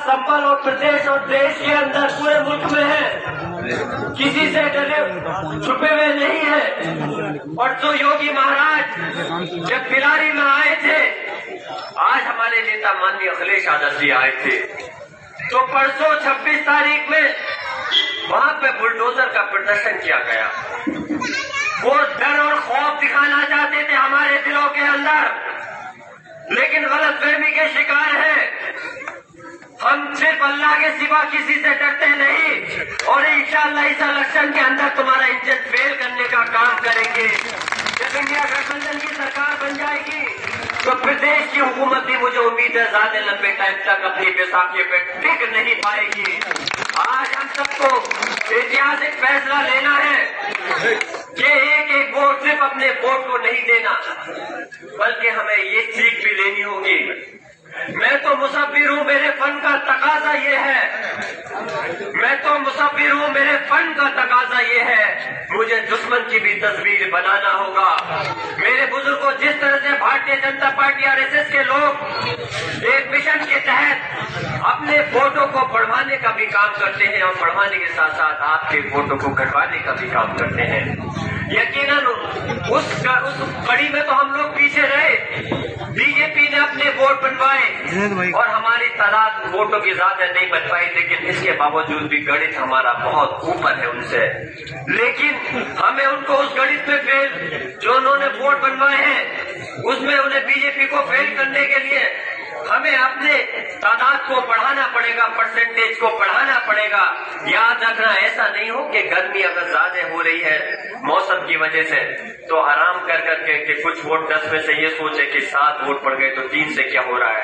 संबल और प्रदेश और देश के अंदर पूरे मुल्क में है, किसी से डरे छुपे हुए नहीं है। और तो योगी महाराज जब बिलारी में आए थे, आज हमारे नेता माननीय अखिलेश यादव जी आए थे, तो परसों 26 तारीख में वहां पे बुलडोजर का प्रदर्शन किया गया। वो डर और खौफ दिखाना चाहते थे हमारे दिलों के अंदर, लेकिन गलतफहमी के शिकार हैं। हम सिर्फ अल्लाह के सिवा किसी से डरते नहीं, और इंशाअल्लाह इस इलेक्शन के अंदर तुम्हारा इंजन फेल करने का काम करेंगे। जब इंडिया गठबंधन की सरकार बन जाएगी तो प्रदेश की हुकूमत भी मुझे उम्मीद है ज्यादा लंबे टाइम तक अपनी बैसाखी पे टिक नहीं पाएगी। आज हम सबको ऐतिहासिक फैसला लेना है कि एक एक वोट सिर्फ अपने वोट को नहीं देना, बल्कि हमें ये सीख भी लेनी होगी। मैं तो मुसव्विर हूँ, मेरे फन का तकाजा ये है, मैं तो मुसव्विर हूँ, मेरे फन का तकाजा ये है, मुझे दुश्मन की भी तस्वीर बनाना होगा। मेरे बुजुर्गों, जिस तरह से भारतीय जनता पार्टी आरएसएस के लोग एक मिशन के तहत अपने वोटों को बढ़वाने का भी काम करते हैं, और बढ़वाने के साथ साथ आपके वोटों को घटवाने का भी काम करते हैं, यकीनन उस कड़ी में तो हम लोग पीछे रहे। बीजेपी ने अपने वोट बनवाए और हमारी तादाद वोटों की ज्यादा नहीं बन पाई, लेकिन इसके बावजूद भी गणित हमारा बहुत ऊपर है उनसे। लेकिन हमें उनको उस गणित में फेल, जो उन्होंने वोट बनवाए हैं उसमें उन्हें बीजेपी को फेल करने के लिए हमें अपने तादाद को बढ़ाना पड़ेगा, परसेंटेज को बढ़ाना पड़ेगा। याद रखना, ऐसा नहीं हो कि गर्मी अगर ज्यादा हो रही है मौसम की वजह से, तो आराम कर करके कि कुछ वोट 10 में से ये सोचे कि 7 वोट पड़ गए तो 3 से क्या हो रहा है।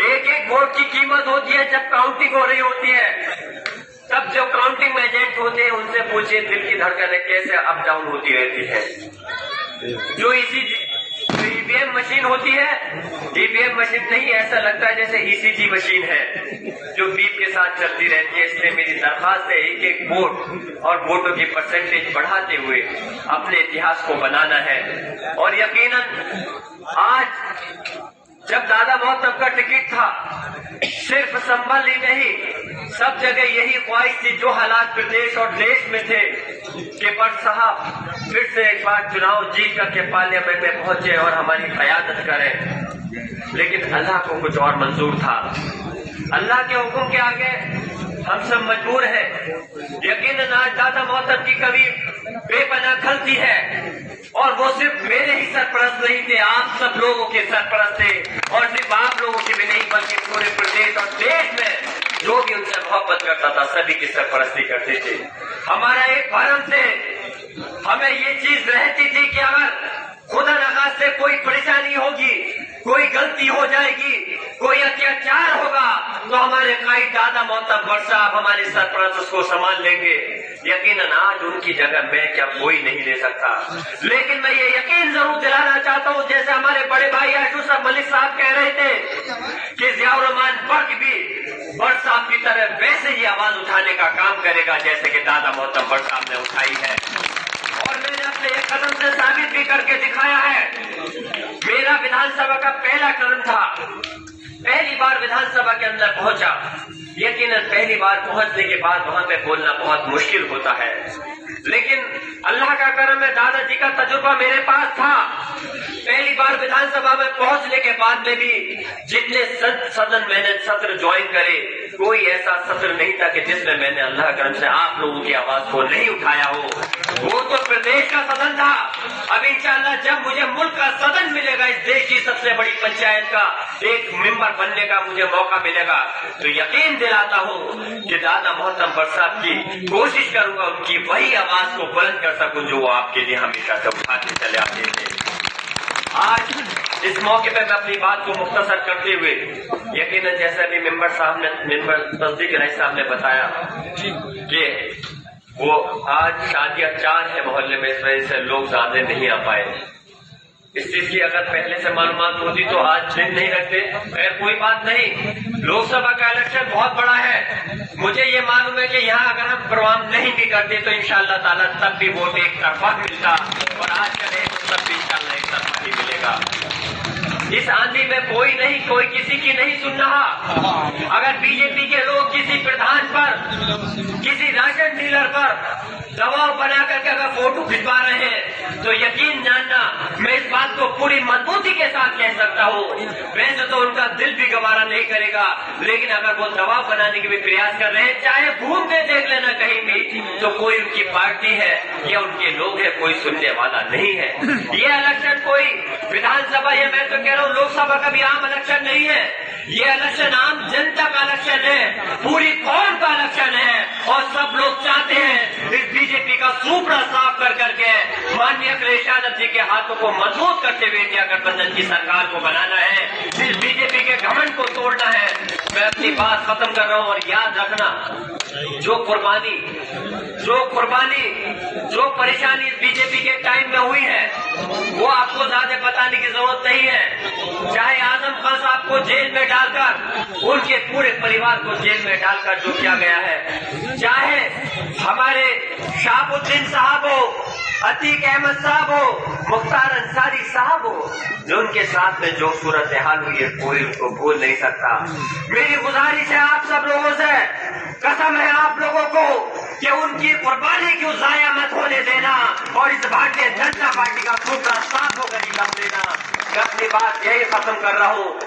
एक एक वोट की कीमत होती है जब काउंटिंग हो रही होती है। तब जो काउंटिंग एजेंट होते हैं उनसे पूछिए दिल की धड़कनें कैसे अप डाउन होती रहती है। जो ईवीएम मशीन होती है, ईवीएम मशीन नहीं, ऐसा लगता है जैसे ईसीजी मशीन है जो बीप के साथ चलती रहती है। इसलिए मेरी दरखास्त है, एक एक वोट और वोटों की परसेंटेज बढ़ाते हुए अपने इतिहास को बनाना है। और यकीनन आज जब दादा मोहतब का टिकट था, सिर्फ संभल ही नहीं, सब जगह यही ख्वाहिश थी, जो हालात प्रदेश और देश में थे, कि भट्ट साहब फिर से एक बार चुनाव जीत करके पार्लियामेंट में पहुंचे और हमारी क़यादत करें। लेकिन अल्लाह को कुछ और मंजूर था। अल्लाह के हुक्म के आगे हम सब मजबूर हैं। यकीनन आज दादा मोहतब की कभी बेपनाह गलती है, और वो सिर्फ मेरे ही सरपरस्त नहीं थे, आप सब लोगों के सरपरस्त थे, और सिर्फ आप लोगों के भी नहीं बल्कि पूरे प्रदेश और देश में जो भी उनसे मोहब्बत करता था सभी की सरपरस्ती करते थे। हमारा एक भरम से हमें ये चीज रहती थी कि अगर खुदा नखास्त से कोई परेशानी होगी, कोई गलती हो जाएगी, कोई अत्याचार होगा, तो हमारे कायद दादा मोहतब भट्ट साहब हमारे सरपरस्त उसको संभाल लेंगे। यकीनन आज उनकी जगह मैं क्या कोई नहीं ले सकता। लेकिन मैं ये यकीन जरूर दिलाना चाहता हूँ, जैसे हमारे बड़े भाई आशूफ मलिक साहब कह रहे थे कि जियाउर रहमान बख्श भी भट्ट साहब की तरह वैसे ही आवाज उठाने का काम करेगा जैसे कि दादा मोहतब भट्ट साहब ने उठाई है। और मैंने अपने एक कदम से साबित भी करके दिखाया है। मेरा विधानसभा का पहला कदम था, पहली बार विधानसभा के अंदर पहुंचा। यकीनन पहली बार पहुंचने के बाद वहां पे बोलना बहुत मुश्किल होता है, लेकिन अल्लाह का करम है, दादाजी का तजुर्बा मेरे पास था। पहली बार विधानसभा में पहुंचने के बाद में भी जितने सदन मैंने सत्र ज्वाइन करे, कोई ऐसा सत्र नहीं था कि जिसमें मैंने अल्लाह करम से आप लोगों की आवाज को नहीं उठाया हो। वो तो प्रदेश का सदन था। अब इंशाअल्लाह जब मुझे मुल्क का सदन मिलेगा, इस देश की सबसे बड़ी पंचायत का एक मेंबर बनने का मुझे मौका मिलेगा, तो यकीन दिलाता हूँ कि दादा मोहतब भट्ट साहब की कोशिश करूंगा उनकी वही आवाज को बुलंद कर सकूं जो वो आपके लिए हमेशा से उठाते चले आते थे। आज इस मौके पर मैं अपनी बात को मुख्तसर करते हुए, यकीनन जैसे भी मेंबर तस्दीक रईस साहब ने बताया कि वो आज शादियां 4 है मोहल्ले में, इस वजह से लोग ज्यादा नहीं आ पाए। इस चीज की अगर पहले से मालूमात होती तो आज दिन नहीं रखते। खैर कोई बात नहीं, लोकसभा का इलेक्शन बहुत बड़ा है। मुझे ये मालूम है कि यहाँ अगर हम प्रोग्राम नहीं भी करते तो इंशाअल्लाह ताला तब भी वोट एक तरफा मिलता, और आज का नहीं तो तब भी इंशाअल्लाह एक तरफा ही मिलेगा। इस आंधी में कोई किसी की नहीं सुन रहा। अगर बीजेपी के लोग किसी प्रधान पर, किसी राशन डीलर पर दबाव बना करके अगर फोटो खिंचवा रहे हैं तो यकीन जानना मैं इस बात को पूरी मजबूती के साथ कह सकता हूँ, वैसे तो उनका दिल भी गवारा नहीं करेगा, लेकिन अगर वो दबाव बनाने के भी प्रयास कर रहे हैं, चाहे घूम के देख लेना कहीं भी, तो कोई उनकी पार्टी है या उनके लोग है, कोई सुनने वाला नहीं है। ये इलेक्शन कोई विधानसभा या मैं तो कह रहा हूँ लोकसभा का भी आम इलेक्शन नहीं है, ये इलेक्शन आम जनता का इलेक्शन है, पूरी कौम का इलेक्शन है। और सब लोग चाहते हैं इस बीजेपी का सूपड़ा साफ कर करके माननीय अखिलेश यादव जी के हाथों को मजबूत करते हुए इंडिया गठबंधन की सरकार को बनाना है, इस बीजेपी के घमंड को तोड़ना है। मैं अपनी बात खत्म कर रहा हूँ और याद रखना, जो कुर्बानी, जो परेशानी इस बीजेपी के टाइम में हुई है वो आपको ज्यादा बताने की जरूरत नहीं है। चाहे आजम खान साहब को जेल में डालकर, उनके पूरे परिवार को जेल में डालकर जो किया गया है, चाहे हमारे शाहबुद्दीन साहब हो, अतीक अहमद साहब हो, मुख्तार अंसारी साहब हो, जो उनके साथ में जो सूरत हाल हुई है कोई उनको भूल नहीं सकता। मेरी गुजारिश है आप सब लोगों से, कसम है आप लोगों को कि उनकी कुर्बानी क्यों जाया मत होने देना और इस भारतीय जनता पार्टी का सूपड़ा साफ होकर निकल देना। मैं अपनी बात यही खत्म कर रहा हूँ।